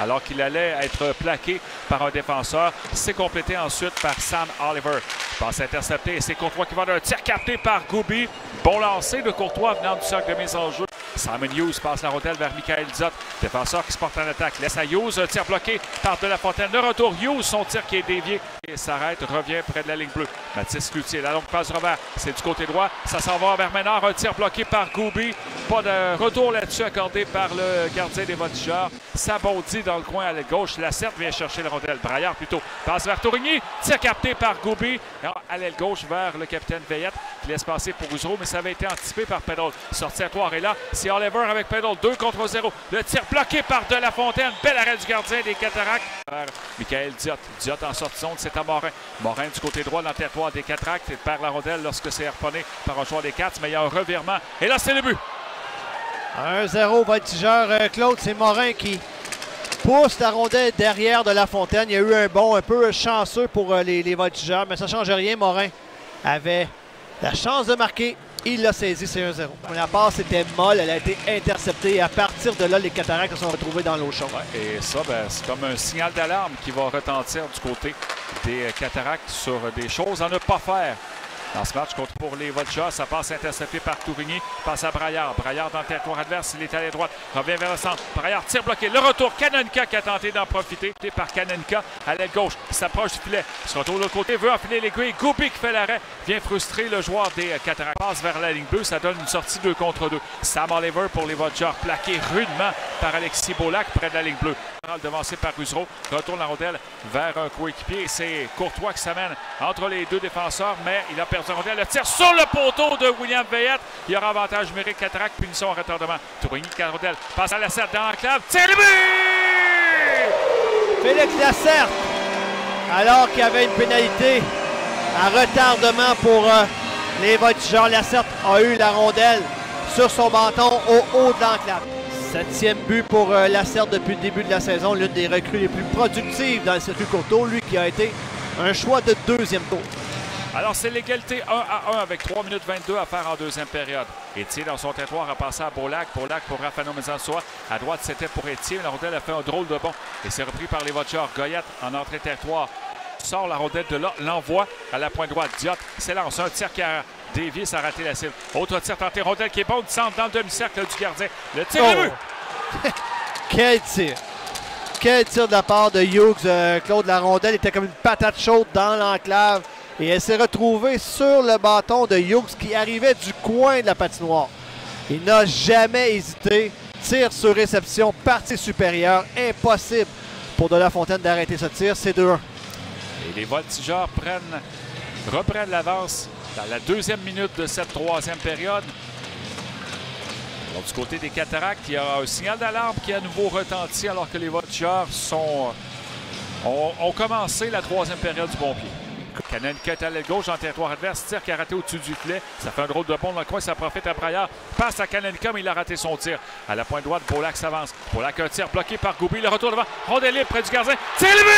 alors qu'il allait être plaqué par un défenseur. C'est complété ensuite par Sam Oliver. Passe interceptée et c'est Courtois qui va d'un tir capté par Goubi. Bon lancer de Courtois venant du cercle de mise en jeu. Simon Hughes passe la rondelle vers Michael Diot. Défenseur qui se porte en attaque. Laisse à Hughes. Un tir bloqué par De La Fontaine. Le retour. Hughes, son tir qui est dévié et s'arrête. Revient près de la ligne bleue. Mathis Cloutier. La longue passe revers. C'est du côté droit. Ça s'en va vers Ménard. Un tir bloqué par Goubi. Pas de retour là-dessus accordé par le gardien des Voltigeurs. Ça bondit dans le coin à l'aile gauche. Lacerte vient chercher la rondelle. Braillard plutôt passe vers Tourigny. Tir capté par Goubi. À l'aile gauche vers le capitaine Veillette qui laisse passer pour Rousseau, mais ça avait été anticipé par Pedal. Sortie à Toire est là. C'est Oliver avec Pedal. 2 contre 0. Le tir bloqué par De La Fontaine. Bel arrêt du gardien des Cataractes. Michael Diot. Diot en sortie zone, c'est à Morin. Morin du côté droit dans le territoire des Cataractes. Il perd la rondelle lorsque c'est harponné par un joueur des Cats, mais il y a un revirement. Et là, c'est le but. 1-0 Voltigeur. Claude, c'est Morin qui pousse la rondelle derrière De La Fontaine. Il y a eu un bond un peu chanceux pour les Voltigeurs, mais ça ne change rien. Morin avait la chance de marquer. Il l'a saisi, c'est 1-0. La passe était molle, elle a été interceptée. Et à partir de là, les Cataractes se sont retrouvés dans l'eau chaude. Ouais, et ça, c'est comme un signal d'alarme qui va retentir du côté des Cataractes sur des choses à ne pas faire. Dans ce match contre pour les Voltigeurs, ça passe intercepté par Tourigny, passe à Braillard. Braillard dans le territoire adverse, il est allé à droite, revient vers le centre. Braillard tire bloqué. Le retour, Kanonka qui a tenté d'en profiter. Par Kanonka à l'aile gauche, il s'approche du filet. Il se retourne de l'autre côté, veut enfiler l'aiguille. Goubi qui fait l'arrêt, vient frustrer le joueur des Cataractes. Passe vers la ligne bleue, ça donne une sortie 2 contre 2. Sam Oliver pour les Voltigeurs, plaqué rudement par Alexis Beaulac près de la ligne bleue. Devancé par Usereau, retourne la rondelle vers un coéquipier. C'est Courtois qui s'amène entre les deux défenseurs, mais il a perdu la rondelle. Le tir sur le poteau de William Veillette. Il y aura avantage numérique, Cataracte, punition en retardement. Tourigny qui a la rondelle, passe à Lacerte dans l'enclave. Tir le but! Félix Lacerte, alors qu'il y avait une pénalité à retardement pour les Voltigeurs. Lacerte a eu la rondelle sur son menton au haut de l'enclave. 7e but pour Lacerte depuis le début de la saison, l'une des recrues les plus productives dans le circuit Courtois, lui qui a été un choix de 2e tour. Alors c'est l'égalité 1-1 avec 3 minutes 22 à faire en deuxième période. Étier dans son territoire a passé à Beaulac. Beaulac pour Rafano Mezansoa. À droite c'était pour Étier. La rondelle a fait un drôle de bond et c'est repris par les Voltigeurs. Goyette en entrée territoire sort la rondelle de là, l'envoie à la pointe droite. Diot s'élance, un tir qui a dévié, ça a raté la cible. Autre tir tenté, rondelle qui est bonne, centre dans le demi-cercle du gardien. Le tir est but! Quel tir! Quel tir de la part de Hughes. Claude, la rondelle était comme une patate chaude dans l'enclave et elle s'est retrouvée sur le bâton de Hughes qui arrivait du coin de la patinoire. Il n'a jamais hésité. Tir sur réception, partie supérieure. Impossible pour De La Fontaine d'arrêter ce tir. C'est 2-1. Et les Voltigeurs reprennent l'avance dans la 2e minute de cette 3e période. Alors, du côté des Cataractes, il y a un signal d'alarme qui est à nouveau retenti alors que les Voltigeurs ont commencé la 3e période du bon pied. Kanonka est à l'aile gauche en territoire adverse, tir qui a raté au-dessus du filet. Ça fait un drôle de pont dans le coin, ça profite à Braillard. Passe à Kanonka, mais il a raté son tir. À la pointe droite, Beaulac s'avance. Beaulac un tir bloqué par Goubi. Le retour devant, rondelle libre près du gardien. C'est le but!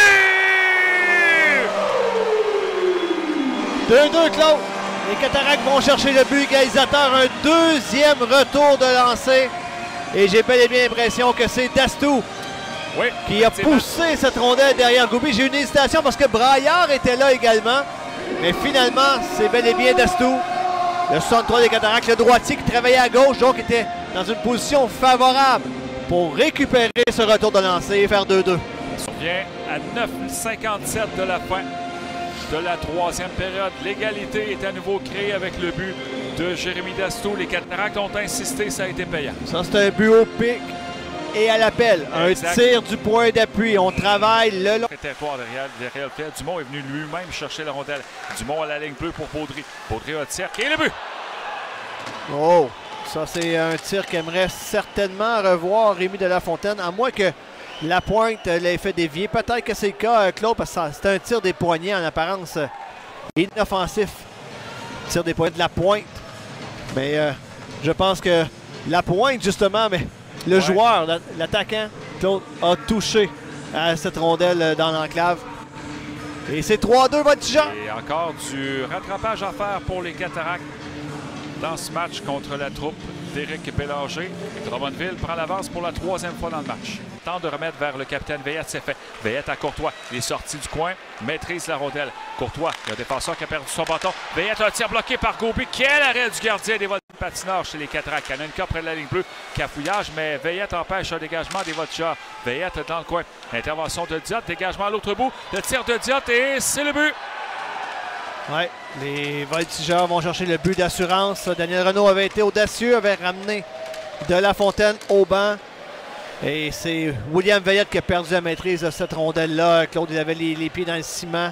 2-2, Claude. Les Cataractes vont chercher le but égalisateur. Un 2e retour de lancer. Et j'ai bel et bien l'impression que c'est Dastou qui a poussé cette rondelle derrière Goubi. J'ai eu une hésitation parce que Braillard était là également. Mais finalement, c'est bel et bien Dastou. Le 63 des Cataractes, le droitier qui travaillait à gauche, donc était dans une position favorable pour récupérer ce retour de lancer et faire 2-2. On vient à 9,57 de la fin de la 3e période. L'égalité est à nouveau créée avec le but de Jérémy Dastou. Les Cataractes ont insisté, ça a été payant. Ça, c'est un but au pic et à l'appel. Un tir du point d'appui. On travaille le long. Territoire derrière le filet. Dumont est venu lui-même chercher la rondelle. Dumont à la ligne bleue pour Baudry. Baudry a un tir et le but! Oh! Ça, c'est un tir qu'aimerait certainement revoir Rémi De La Fontaine, à moins que la pointe l'ait fait dévier. Peut-être que c'est le cas, Claude, parce que c'est un tir des poignets en apparence inoffensif. Tir des poignets de la pointe. Mais je pense que la pointe, justement, mais le joueur, l'attaquant, Claude, a touché à cette rondelle dans l'enclave. Et c'est 3-2 Voltigeurs. Et encore du rattrapage à faire pour les Cataractes dans ce match contre la troupe d'Éric Bélanger. Drummondville prend l'avance pour la 3e fois dans le match. Tente de remettre vers le capitaine Veillette, c'est fait. Veillette à Courtois, il est sorti du coin, maîtrise la rondelle. Courtois, le défenseur qui a perdu son bâton. Veillette a un tir bloqué par Gauby. Quel arrêt du gardien des patineurs chez les Cataractes. Kanenka près de la ligne bleue, cafouillage, mais Veillette empêche un dégagement des Voltigeurs. Veillette dans le coin. Intervention de Diot, dégagement à l'autre bout. Le tir de Diot et c'est le but. Oui, les Voltigeurs vont chercher le but d'assurance. Daniel Renaud avait été audacieux, avait ramené de La Fontaine au banc. Et c'est William Veillette qui a perdu la maîtrise de cette rondelle-là. Claude, il avait les pieds dans le ciment.